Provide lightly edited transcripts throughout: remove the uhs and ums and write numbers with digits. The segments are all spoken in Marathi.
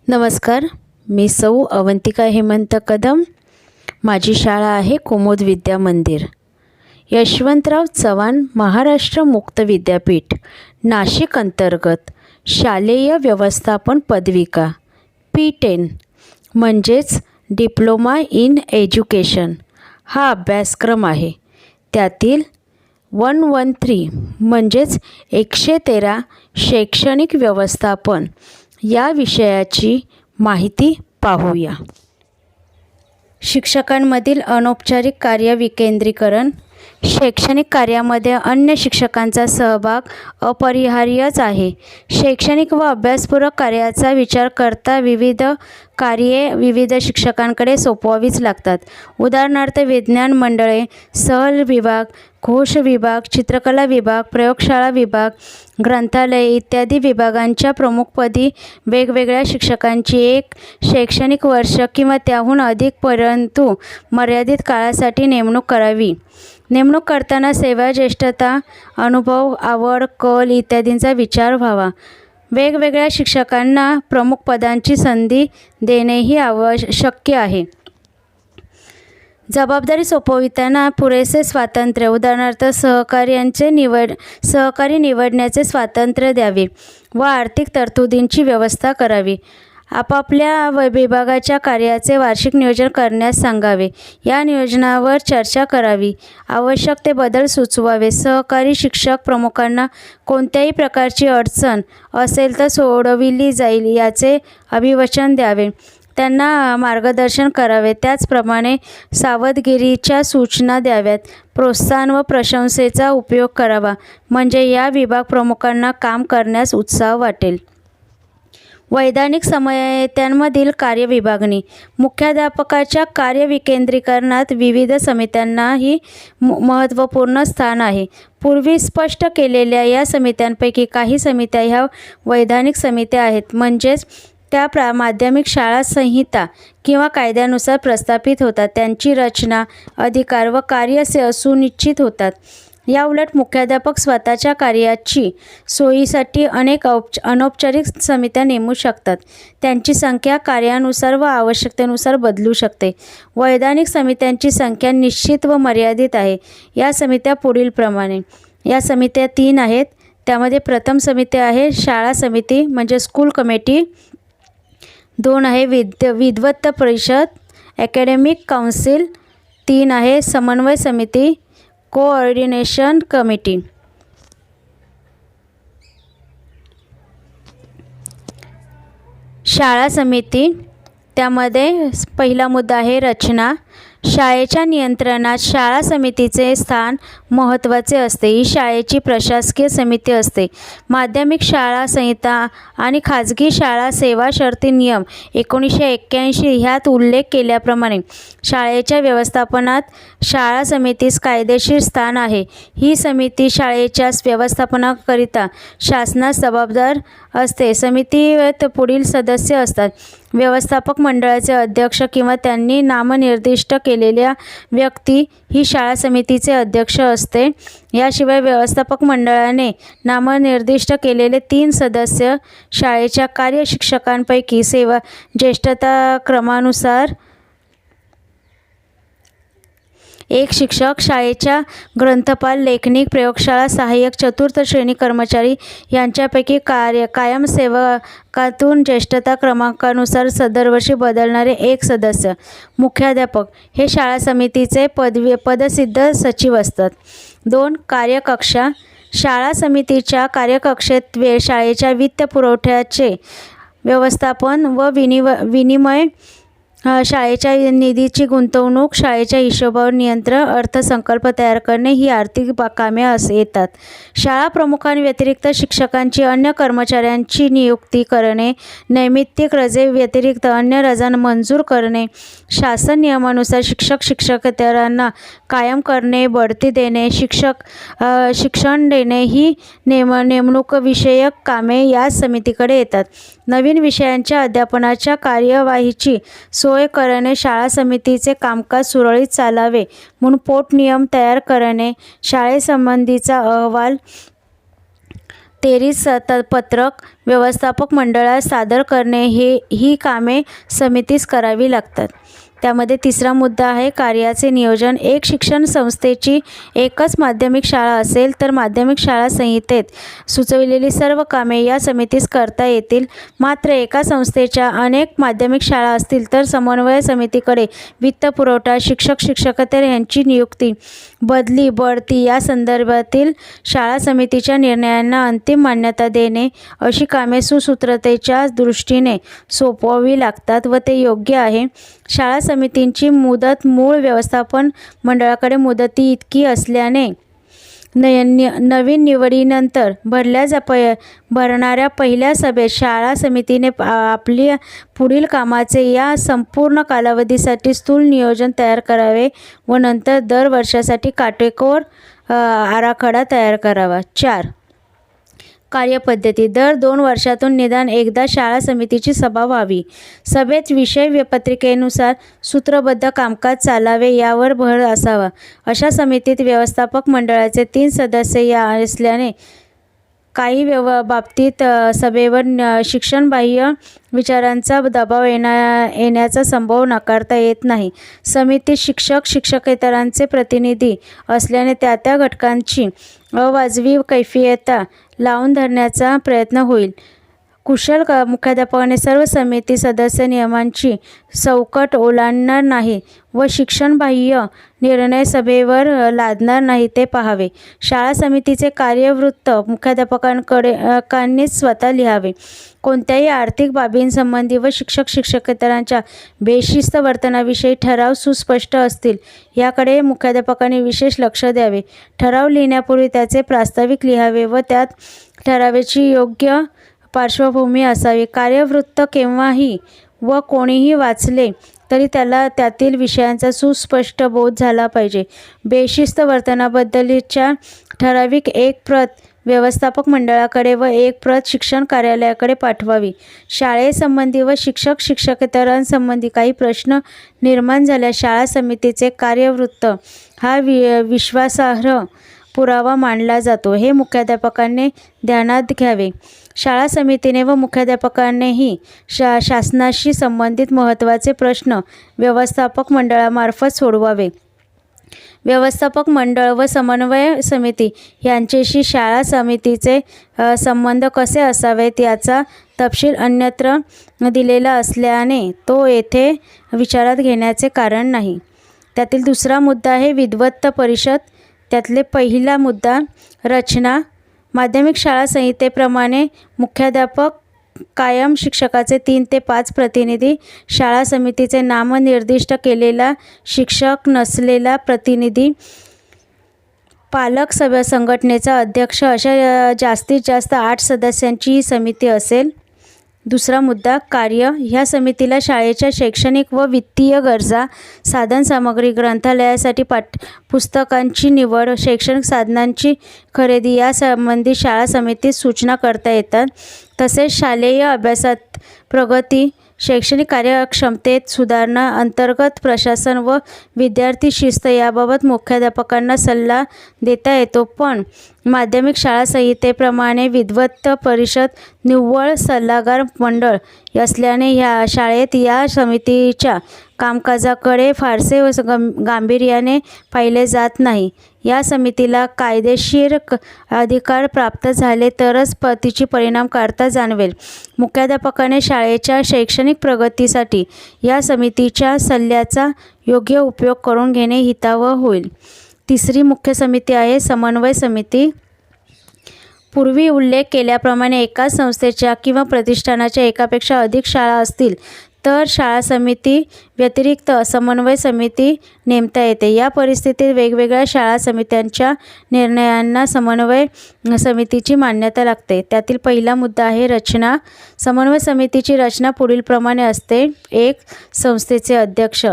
नमस्कार, मी सौ अवंतिका हेमंत कदम. माझी शाळा आहे कुमुद विद्या मंदिर, यशवंतराव चव्हाण महाराष्ट्र मुक्त विद्यापीठ, नाशिक अंतर्गत शालेय व्यवस्थापन पदविका P10 म्हणजेच डिप्लोमा इन एज्युकेशन हा अभ्यासक्रम आहे. त्यातील 113 म्हणजेच 113 शैक्षणिक व्यवस्थापन या विषयाची माहिती पाहूया. शिक्षकांमधील अनौपचारिक कार्य विकेंद्रीकरण. शैक्षणिक कार्यामध्ये अन्य शिक्षकांचा सहभाग अपरिहार्यच आहे. शैक्षणिक व अभ्यासपूरक कार्याचा विचार करता विविध कार्ये विविध शिक्षकांकडे सोपवावीच लागतात. उदाहरणार्थ विज्ञान मंडळे, सहल विभाग, घोष विभाग, चित्रकला विभाग, प्रयोगशाळा विभाग, ग्रंथालय इत्यादी विभागांच्या प्रमुखपदी वेगवेगळ्या शिक्षकांची एक शैक्षणिक वर्ष किंवा त्याहून अधिक परंतु मर्यादित काळासाठी नेमणूक करावी. नेमणूक करताना सेवा, ज्येष्ठता, अनुभव, आवड, कल इत्यादींचा विचार व्हावा. वेगवेगळ्या शिक्षकांना प्रमुख पदांची संधी देणेही शक्य आहे. जबाबदारी सोपविताना पुरेसे स्वातंत्र्य, उदाहरणार्थ सहकारी निवडण्याचे स्वातंत्र्य द्यावे व आर्थिक तरतुदींची व्यवस्था करावी. आपापल्या विभागाच्या कार्याचे वार्षिक नियोजन करण्यास सांगावे. या नियोजनावर चर्चा करावी. आवश्यक ते बदल सुचवावे. सहकारी शिक्षक प्रमुखांना कोणत्याही प्रकारची अडचण असेल तर सोडविली जाईल याचे अभिवचन द्यावे. त्यांना मार्गदर्शन करावे. त्याचप्रमाणे सावधगिरीच्या सूचना द्याव्यात. प्रोत्साहन व प्रशंसेचा उपयोग करावा, म्हणजे या विभाग प्रमुखांना काम करण्यास उत्साह वाटेल. वैधानिक समित्यांमधील कार्यविभागणी. मुख्याध्यापकाच्या कार्यविकेंद्रीकरणात विविध समित्यांनाही महत्त्वपूर्ण स्थान आहे. पूर्वी स्पष्ट केलेल्या या समित्यांपैकी काही समित्या ह्या वैधानिक समित्या आहेत, म्हणजेच त्या माध्यमिक शाळा संहिता किंवा कायद्यानुसार प्रस्थापित होतात. त्यांची रचना, अधिकार व कार्य सुनिश्चित होतात. याउलट मुख्याध्यापक स्वतःच्या कार्याची सोयीसाठी अनेक अनौपचारिक समित्या नेमू शकतात. त्यांची संख्या कार्यानुसार व आवश्यकतेनुसार बदलू शकते. वैधानिक समित्यांची संख्या निश्चित व मर्यादित आहे. या समित्या पुढीलप्रमाणे. या समित्या 3 आहेत. त्यामध्ये प्रथम समिती आहे शाळा समिती म्हणजे स्कूल कमिटी. 2 आहे विद्वत परिषद अकॅडमिक काउन्सिल. 3 आहे समन्वय समिती कोऑर्डिनेशन कमिटी. शाळा समिती, त्यामध्ये पहिला मुद्दा आहे रचना. शाळेच्या नियंत्रणात शाळा समितीचे स्थान महत्त्वाचे असते. ही शाळेची प्रशासकीय समिती असते. माध्यमिक शाळा संहिता आणि खाजगी शाळा सेवा शर्ती नियम 1981 ह्यात उल्लेख केल्याप्रमाणे शाळेच्या व्यवस्थापनात शाळा समितीस कायदेशीर स्थान आहे. ही समिती शाळेच्या व्यवस्थापनाकरिता शासनास जबाबदार असते. समितीत पुढील सदस्य असतात. व्यवस्थापक मंडळाचे अध्यक्ष किंवा त्यांनी नामनिर्दिष्ट केलेल्या व्यक्ती ही शाळा समितीचे अध्यक्ष असते. याशिवाय व्यवस्थापक मंडळाने नामनिर्दिष्ट केलेले 3 सदस्य शाळेच्या कार्यशिक्षकांपैकी सेवा ज्येष्ठता क्रमानुसार एक शिक्षक, शाळेच्या ग्रंथपाल, लेखनिक, प्रयोगशाळा सहाय्यक, चतुर्थ श्रेणी कर्मचारी यांच्यापैकी कायमसेवकातून ज्येष्ठता क्रमांकानुसार दरवर्षी बदलणारे 1 सदस्य. मुख्याध्यापक हे शाळा समितीचे पदसिद्ध सचिव असतात. 2 कार्यकक्षा. शाळा समितीच्या कार्यकक्षेत शाळेच्या वित्तपुरवठ्याचे व्यवस्थापन व विनिमय, शाळेच्या निधीची गुंतवणूक, शाळेच्या हिशोबावर नियंत्रण, अर्थसंकल्प तयार करणे ही आर्थिक कामे येतात. शाळा प्रमुखांव्यतिरिक्त शिक्षकांची अन्य कर्मचाऱ्यांची नियुक्ती करणे, नैमित्तिक रजे व्यतिरिक्त अन्य रजा मंजूर करणे, शासन नियमानुसार शिक्षकेतरांना कायम करणे, बढती देणे, शिक्षण देणे ही नेमणूक विषयक कामे याच समितीकडे येतात. नवीन विषयांच्या अध्यापनाच्या कार्यवाहीची सोय करणे, शाळा समितीचे कामकाज सुरळीत चालावे म्हणून पोटनियम तयार करणे, शाळेसंबंधीचा अहवाल तेरीस पत्रक व्यवस्थापक मंडळास सादर करणे ही कामे समितीस करावी लागतात. त्यामध्ये तिसरा मुद्दा आहे कार्याचे नियोजन. एक शिक्षण संस्थेची एकच माध्यमिक शाळा असेल तर माध्यमिक शाळा संहितेत सुचविलेली सर्व कामे या समितीस करता येतील. मात्र एका संस्थेच्या अनेक माध्यमिक शाळा असतील तर समन्वय समितीकडे वित्तपुरवठा, शिक्षक शिक्षकेतर यांची नियुक्ती, बदली, बढती या संदर्भातील शाळा समितीच्या निर्णयांना अंतिम मान्यता देणे अशी कामे सुसूत्रतेच्या दृष्टीने सोपवावी लागतात व ते योग्य आहे. शाळा समितींची मुदत मूळ व्यवस्थापन मंडळाकडे मुदती इतकी असल्याने नवीन निवडीनंतर भरणाऱ्या पहिल्या सभेत शाळा समितीने आपल्या पुढील कामाचे या संपूर्ण कालावधीसाठी स्थूल नियोजन तयार करावे व नंतर दर वर्षासाठी काटेकोर आराखडा तयार करावा. 4. कार्यपद्धती. दर 2 वर्षातून निदान एकदा शाळा समितीची सभा व्हावी. सभेत विषय पत्रिकेनुसार सूत्रबद्ध कामकाज चालावे यावर भर असावा. अशा समितीत व्यवस्थापक मंडळाचे 3 सदस्य असल्याने काही बाबतीत सभेवर शिक्षणबाह्य विचारांचा दबाव येण्याचा संभव नाकारता येत नाही. समितीत शिक्षक शिक्षकेतरांचे प्रतिनिधी असल्याने त्या घटकांची अवाजवी कैफियत लावून धरण्याचा प्रयत्न होईल. कुशल मुख्याध्यापकाने सर्व समिती सदस्य नियमांची चौकट ओलांडणार नाही व शिक्षणबाह्य निर्णय सभेवर लादणार नाही ते पाहावे. शाळा समितीचे कार्यवृत्त मुख्याध्यापकांनीच स्वतः लिहावे. कोणत्याही आर्थिक बाबींसंबंधी व शिक्षक शिक्षकेतरांच्या बेशिस्त वर्तनाविषयी ठराव सुस्पष्ट असतील याकडे मुख्याध्यापकांनी विशेष लक्ष द्यावे. ठराव लिहिण्यापूर्वी त्याचे प्रास्ताविक लिहावे व त्यात ठरावाची योग्य पार्श्वभूमी असावी. कार्यवृत्त केव्हाही व कोणीही वाचले तरी त्याला त्यातील विषयांचा सुस्पष्ट बोध झाला पाहिजे. बेशिस्त वर्तनाबद्दलच्या ठराविक एक प्रत व्यवस्थापक मंडळाकडे व एक प्रत शिक्षण कार्यालयाकडे पाठवावी. शाळेसंबंधी व शिक्षक शिक्षकेतरांसंबंधी काही प्रश्न निर्माण झाल्यास शाळा समितीचे कार्यवृत्त हा विश्वासार्ह पुरावा मानला जातो हे मुख्याध्यापकांनी ध्यानात घ्यावे. शाळा समितीने व मुख्याध्यापकांनीही शासनाशी संबंधित महत्त्वाचे प्रश्न व्यवस्थापक मंडळामार्फत सोडवावे. व्यवस्थापक मंडळ व समन्वय समिती यांच्याशी शाळा समितीचे संबंध कसे असावेत याचा तपशील अन्यत्र दिलेला असल्याने तो येथे विचारात घेण्याचे कारण नाही. त्यातील दुसरा मुद्दा आहे विद्वत्त परिषद. त्यातले पहिला मुद्दा रचना. माध्यमिक शाळा संहितेप्रमाणे मुख्याध्यापक, कायम शिक्षकाचे 3 ते 5 प्रतिनिधी, शाळा समितीचे नामनिर्दिष्ट केलेला शिक्षक नसलेला प्रतिनिधी, पालक संघटनेचा अध्यक्ष अशा जास्तीत जास्त 8 सदस्यांची ही समिती असेल. दुसरा मुद्दा कार्य. ह्या समितीला शाळेच्या शैक्षणिक व वित्तीय गरजा, साधनसामग्री, ग्रंथालयासाठी पुस्तकांची निवड, शैक्षणिक साधनांची खरेदी यासंबंधी शाळा समितीत सूचना करता येतात. तसेच शालेय अभ्यासात प्रगती, शैक्षणिक कार्यक्षमतेत सुधारणा, अंतर्गत प्रशासन व विद्यार्थी शिस्त याबाबत मुख्याध्यापकांना सल्ला देता येतो. पण माध्यमिक शाळा संहितेप्रमाणे विद्वत्त परिषद निव्वळ सल्लागार मंडळ असल्याने ह्या शाळेत या समितीच्या कामकाजाकडे फारसे गांभीर्याने पाहिले जात नाही. या समितीला कायदेशीर अधिकार प्राप्त झाले तरच तिची परिणामकारता जाणवेल. मुख्याध्यापकाने शाळेच्या शैक्षणिक प्रगतीसाठी या समितीच्या सल्ल्याचा योग्य उपयोग करून घेणे हितावह होईल. तिसरी मुख्य समिती आहे समन्वय समिती. पूर्वी उल्लेख केल्याप्रमाणे एकाच संस्थेच्या किंवा प्रतिष्ठानाच्या एकापेक्षा अधिक शाळा असतील तर शाळा समिती व्यतिरिक्त समन्वय समिती नेमता येते. या परिस्थितीत वेगवेगळ्या शाळा समित्यांच्या निर्णयांना समन्वय समितीची मान्यता लागते. त्यातील पहिला मुद्दा आहे रचना. समन्वय समितीची रचना पुढीलप्रमाणे असते. 1. संस्थेचे अध्यक्ष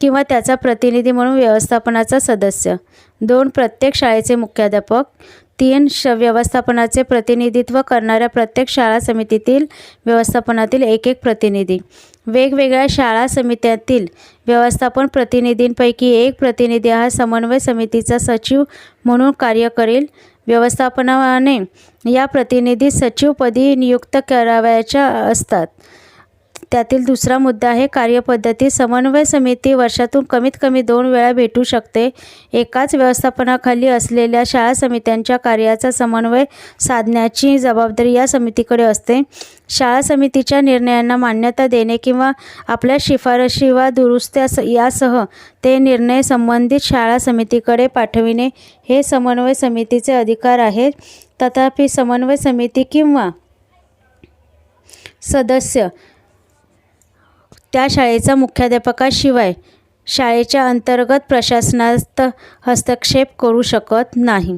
किंवा त्याचा प्रतिनिधी म्हणून व्यवस्थापनाचा सदस्य. 2. प्रत्येक शाळेचे मुख्याध्यापक. 3. व्यवस्थापनाचे प्रतिनिधित्व करणाऱ्या प्रत्येक शाळा समितीतील व्यवस्थापनातील एक प्रतिनिधी. वेगवेगळ्या शाळा समित्यातील व्यवस्थापन प्रतिनिधींपैकी एक प्रतिनिधी हा समन्वय समितीचा सचिव म्हणून कार्य करेल. व्यवस्थापनाने या प्रतिनिधी सचिवपदी नियुक्त करावयाच्या असतात. त्यातील दुसरा मुद्दा आहे कार्यपद्धती. समन्वय समिती वर्षातून कमीत कमी 2 वेळा भेटू शकते. एकाच व्यवस्थापनाखाली असलेल्या शाळा समित्यांच्या कार्याचा समन्वय साधण्याची जबाबदारी या समितीकडे असते. शाळा समितीच्या निर्णयांना मान्यता देणे किंवा आपल्या शिफारशी वा दुरुस्त्या यासह ते निर्णय संबंधित शाळा समितीकडे पाठविणे हे समन्वय समितीचे अधिकार आहेत. तथापि समन्वय समिती किंवा सदस्य त्या शाळेचा मुख्याध्यापकाशिवाय शाळेच्या अंतर्गत प्रशासनात हस्तक्षेप करू शकत नाही.